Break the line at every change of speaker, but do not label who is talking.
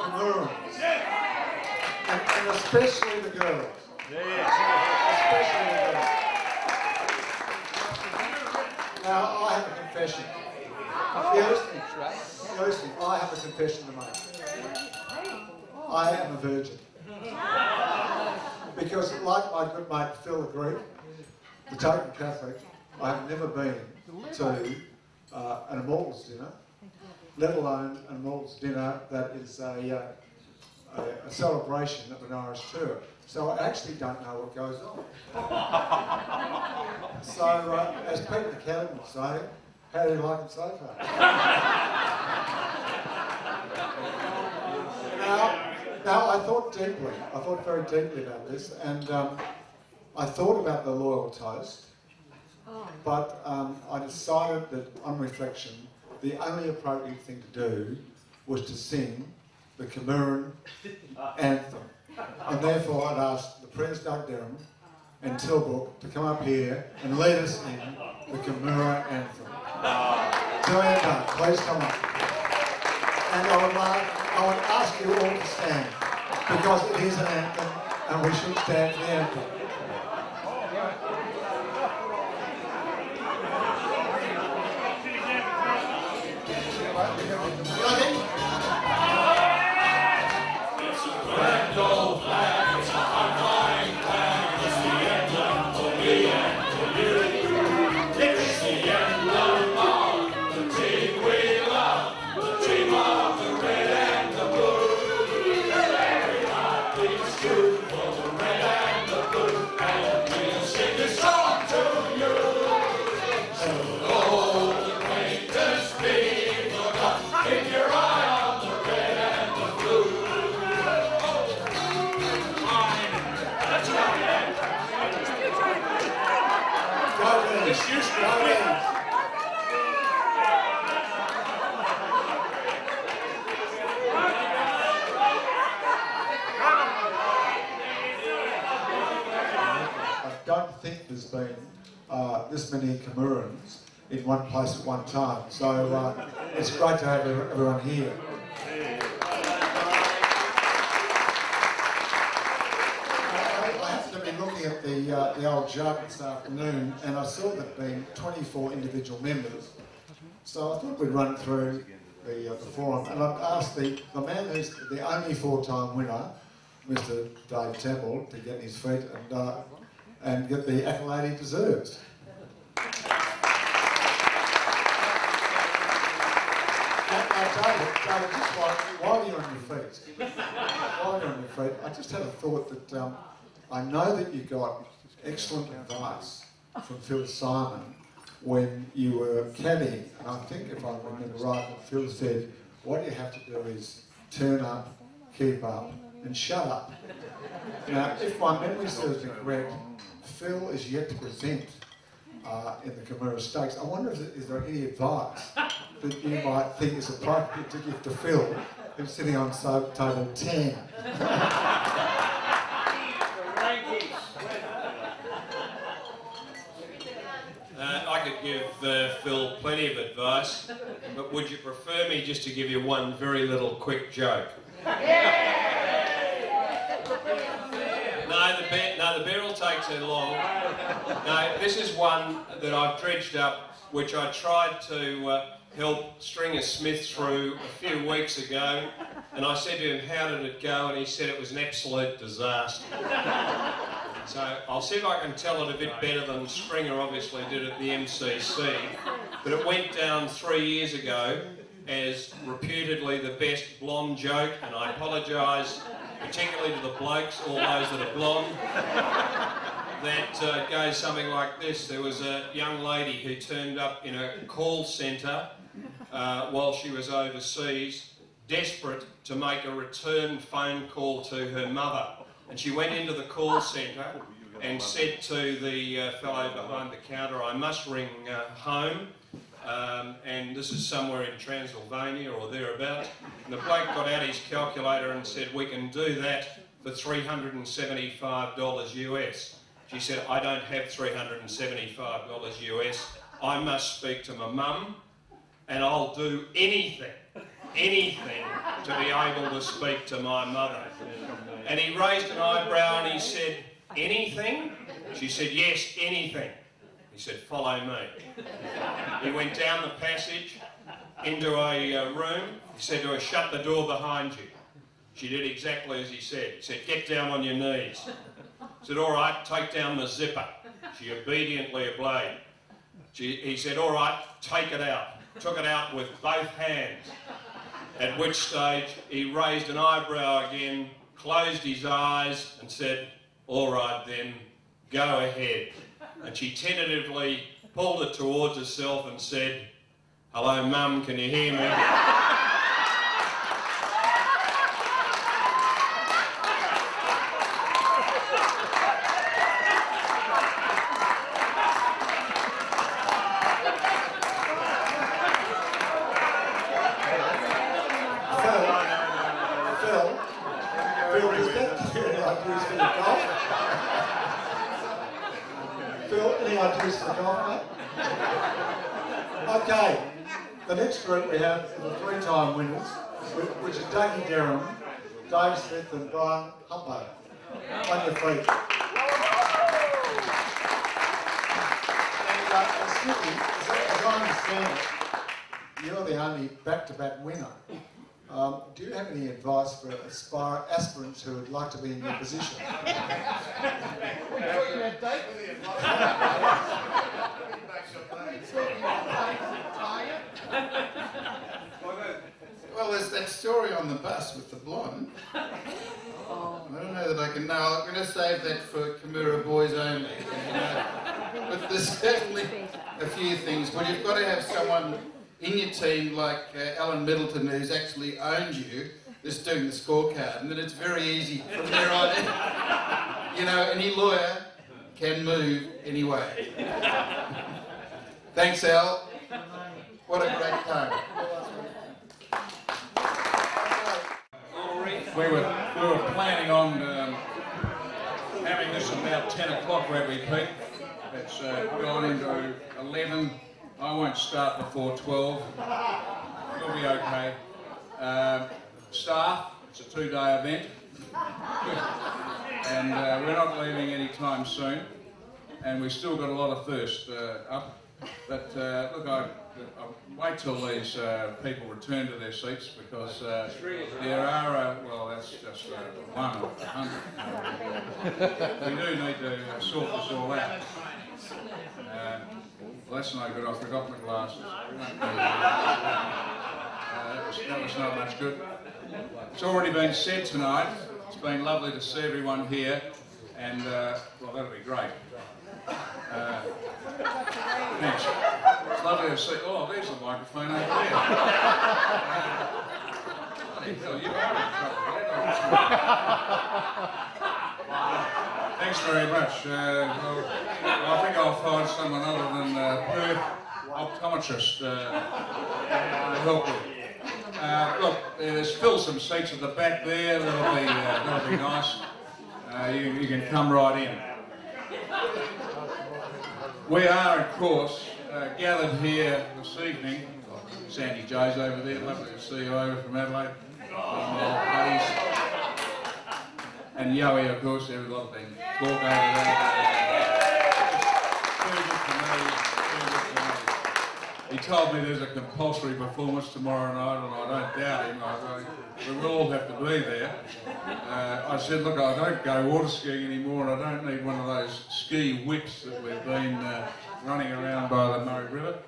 Kammoorans, and especially the girls. Especially the girls. Now, I have a confession. Seriously, I have a confession to make. I am a virgin. Because, like my good mate Phil the Greek, the token Catholic, I have never been to an immortals dinner, let alone an immortals dinner that is a celebration of an Irish tour. So I actually don't know what goes on. So, as Peter the Canon would say, how do you like it so far? Now, I thought deeply. I thought very deeply about this, and I thought about the loyal toast, but I decided that, on reflection, the only appropriate thing to do was to sing the Kammooran anthem. And therefore, I'd asked the Prince Doug Derham and Tilbrook to come up here and lead us in the Kammoora anthem. Julian Doug, please come up. And I would ask you all to stand, because it is an anthem, and we should stand for the anthem. I don't think there's been this many Kammoorans in one place at one time, so it's great to have everyone here. I happened to be looking at the old jug this afternoon, and I saw there had been 24 individual members, so I thought we'd run through the forum, and I'd asked the man who's the only four-time winner, Mr. Dave Temple, to get on his feet and get the accolade he deserves. Now, David, just while you're on your feet, I just had a thought that I know that you got excellent advice from Phil Simon when you were caddying, and I think, if I remember right, what Phil said, what you have to do is turn up, keep up, and shut up. Now, if my memory serves me correct, Phil is yet to present in the Kammoora Stakes. I wonder if is there any advice that you might think is appropriate to give to Phil, who's sitting on table 10?
I could give Phil plenty of advice, but would you prefer me just to give you one very little quick joke? No, the bear will take too long. No, this is one that I've dredged up, which I tried to help Stringer Smith through a few weeks ago, and I said to him, how did it go? And he said it was an absolute disaster. So I'll see if I can tell it a bit better than Stringer obviously did at the MCC, but it went down 3 years ago as reputedly the best blonde joke, and I apologise particularly to the blokes, all those that are blonde. That goes something like this. There was a young lady who turned up in a call centre while she was overseas, desperate to make a return phone call to her mother. And she went into the call centre and said to the fellow behind the counter, I must ring home, and this is somewhere in Transylvania or thereabouts. And the bloke got out his calculator and said, we can do that for $375 US. She said, I don't have $375 US. I must speak to my mum, and I'll do anything anything to be able to speak to my mother. And he raised an eyebrow and he said, anything? She said, yes, anything. He said, follow me. He went down the passage into a room. He said to her, shut the door behind you. She did exactly as he said. He said, get down on your knees. He said, all right, take down the zipper. She obediently obeyed. He said, all right, take it out. Took it out with both hands. At which stage he raised an eyebrow again, closed his eyes and said, all right then, go ahead. And she tentatively pulled it towards herself and said, hello Mum, can you hear me?
Phil, any ideas for golf, mate? Okay, the next group we have are the three-time winners, which are Dougie Derham, Dave Smith and Brian Humbo. On your feet. And Smithy, as I understand it, you're the only back-to-back winner. Do you have any advice for aspirants who would like to be in your position?
Well, there's that story on the bus with the blonde. I don't know that I can now. I'm going to save that for Kammoora boys only. But there's certainly a few things. Well, you've got to have someone in your team like Alan Middleton, who's actually owned you, just doing the scorecard, and then it's very easy from there on in. You know, any lawyer can move anyway. Thanks, Al. What a great time.
We were planning on having this about 10 o'clock where we peak. It's gone into 11. I won't start before 12. We'll be okay. Staff, it's a 2-day event. And we're not leaving anytime soon. And we've still got a lot of thirst up. But look, I'll wait till these people return to their seats because there are, well, that's just one of 100. We do need to sort this all out. Well, that's no good. I forgot my glasses. That was not much good. It's already been said tonight. It's been lovely to see everyone here, and well, that'll be great. Thanks. It's lovely to see. Oh, there's the microphone over there. You are in trouble. Thanks very much. Well, I think I'll find someone other than Perth optometrist to help me. Look, there's still some seats at the back there. That'll be nice. You can come right in. We are, of course, gathered here this evening. Sandy Jo's over there. Lovely to see you over from Adelaide. And Yowie, of course, there was a lot of things. Talk over there. He told me there's a compulsory performance tomorrow night, and I don't doubt him. We will all have to be there. I said, look, I don't go water skiing anymore, and I don't need one of those ski whips that we've been running around by the Murray River.